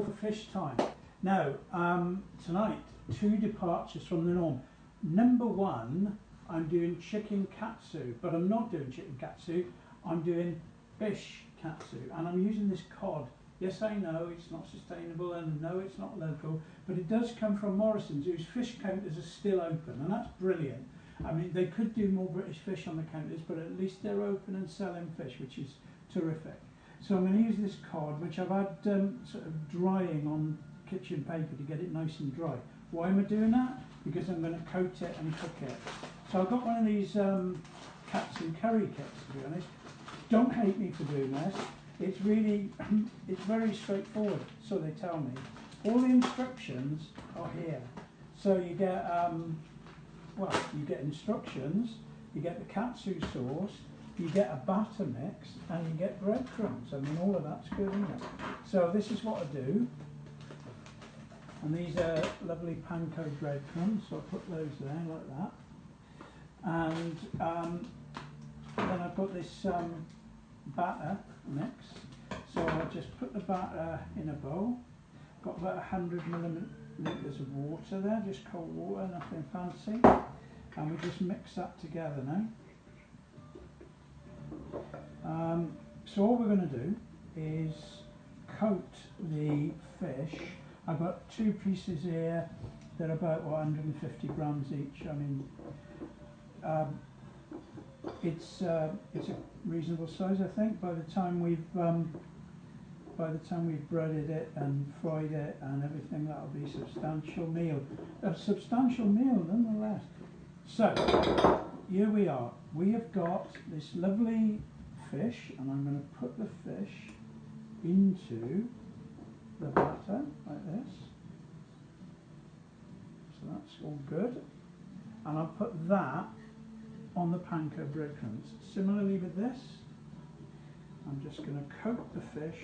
For fish time. Now, tonight, 2 departures from the norm. Number 1, I'm doing chicken katsu, but I'm not doing chicken katsu, I'm doing fish katsu, and I'm using this cod. Yes, I know it's not sustainable, and no, it's not local, but it does come from Morrison's, whose fish counters are still open, and that's brilliant. I mean, they could do more British fish on the counters, but at least they're open and selling fish, which is terrific. So I'm going to use this cod, which I've had sort of drying on kitchen paper to get it nice and dry. Why am I doing that? Because I'm going to coat it and cook it. So I've got one of these katsu curry kits, to be honest. Don't hate me for doing this. It's really, it's very straightforward, so they tell me. All the instructions are here. So you get, well, you get instructions, you get the katsu sauce, you get a batter mix, and you get breadcrumbs. I mean, all of that's good, isn't it? So this is what I do. And these are lovely panko breadcrumbs, so I'll put those there like that. And then I've got this batter mix. So I'll just put the batter in a bowl. Got about 100 millilitres of water there, just cold water, nothing fancy. And we just mix that together now. So all we're going to do is coat the fish. I've got 2 pieces here. They're about 150 grams each. I mean, it's a reasonable size, I think. By the time we've breaded it and fried it and everything, that'll be a substantial meal. A substantial meal, nonetheless. So here we are. We have got this lovely fish, and I'm going to put the fish into the batter like this. So that's all good. And I'll put that on the panko breadcrumbs. Similarly with this, I'm just going to coat the fish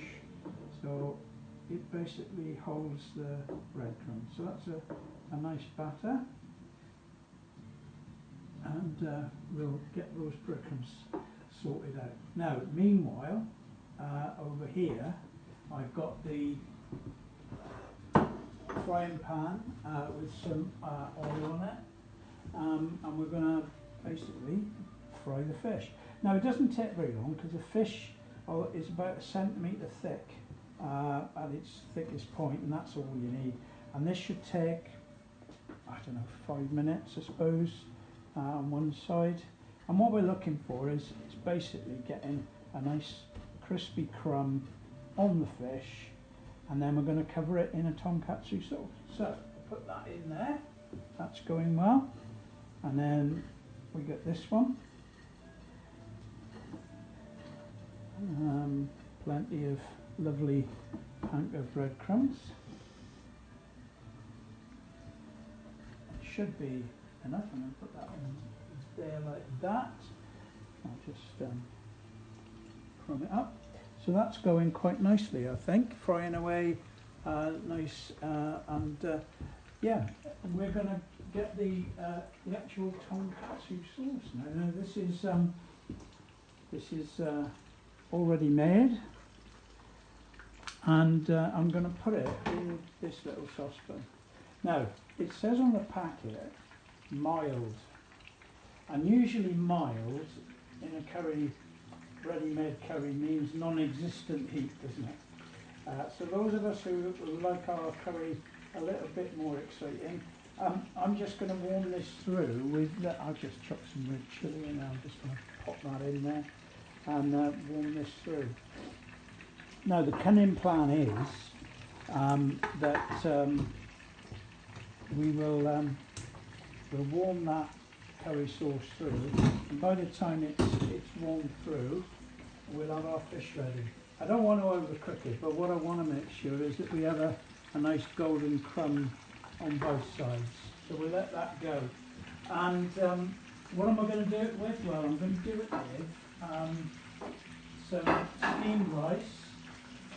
so it basically holds the breadcrumbs. So that's a nice batter. And we'll get those breadcrumbs sorted out. Now, meanwhile, over here, I've got the frying pan with some oil on it, and we're going to basically fry the fish. Now, it doesn't take very long because the fish is about 1 centimetre thick at its thickest point, and that's all you need. And this should take, I don't know, 5 minutes, I suppose, on one side. And what we're looking for is basically getting a nice crispy crumb on the fish, and then we're going to cover it in a tonkatsu sauce. So put that in there, that's going well. And then we get this one. Plenty of lovely panko breadcrumbs. It should be enough. I'm going to put that in there like that. I'll just crumb it up. So that's going quite nicely, I think, frying away nice, and yeah, we're going to get the actual tonkatsu sauce now. Now this is already made, and I'm going to put it in this little saucepan. Now it says on the packet mild, and usually mild in a curry, ready-made curry, means non-existent heat, doesn't it? So those of us who like our curry a little bit more exciting, I'm just going to warm this through with, I'll just chuck some red chilli in there. I'm just going to pop that in there and warm this through. Now the cunning plan is that we will we'll warm that curry sauce through, and by the time it's warmed through, we'll have our fish ready. I don't want to overcook it, but what I want to make sure is that we have a nice golden crumb on both sides. So we'll let that go. And what am I going to do it with? Well, I'm going to do it with some steamed rice,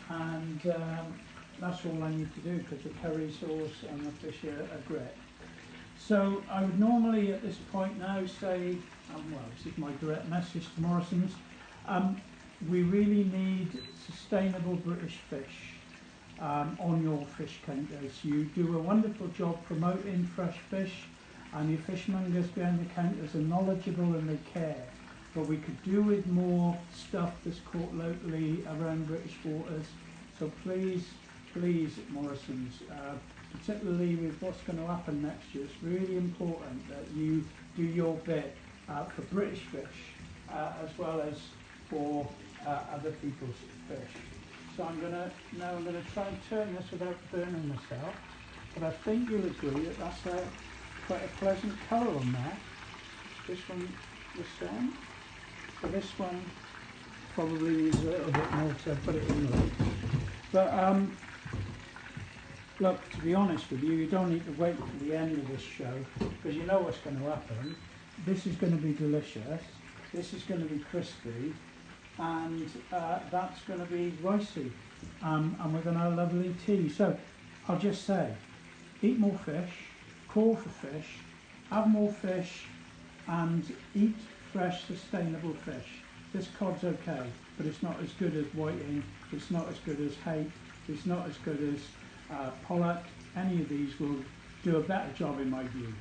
and that's all I need to do because the curry sauce and the fish are great. So I would normally at this point now say, well, this is my direct message to Morrison's, we really need sustainable British fish. on your fish counters. You do a wonderful job promoting fresh fish, and your fishmongers behind the counters are knowledgeable and they care. But we could do with more stuff that's caught locally around British waters. So please, please, Morrison's, particularly with what's going to happen next year, it's really important that you do your bit for British fish as well as for other people's fish. So I'm going to try and turn this without burning myself, but I think you'll agree that that's quite a pleasant colour on there. This one the same. So this one probably needs a little bit more to put it in there. But look, to be honest with you, you don't need to wait for the end of this show, because you know what's going to happen. This is going to be delicious, this is going to be crispy, and that's going to be ricey, and we're going to have lovely tea. So I'll just say, eat more fish, call for fish, have more fish, and eat fresh, sustainable fish. This cod's okay, but it's not as good as whiting, it's not as good as hake, it's not as good as pollock. Any of these will do a better job in my view.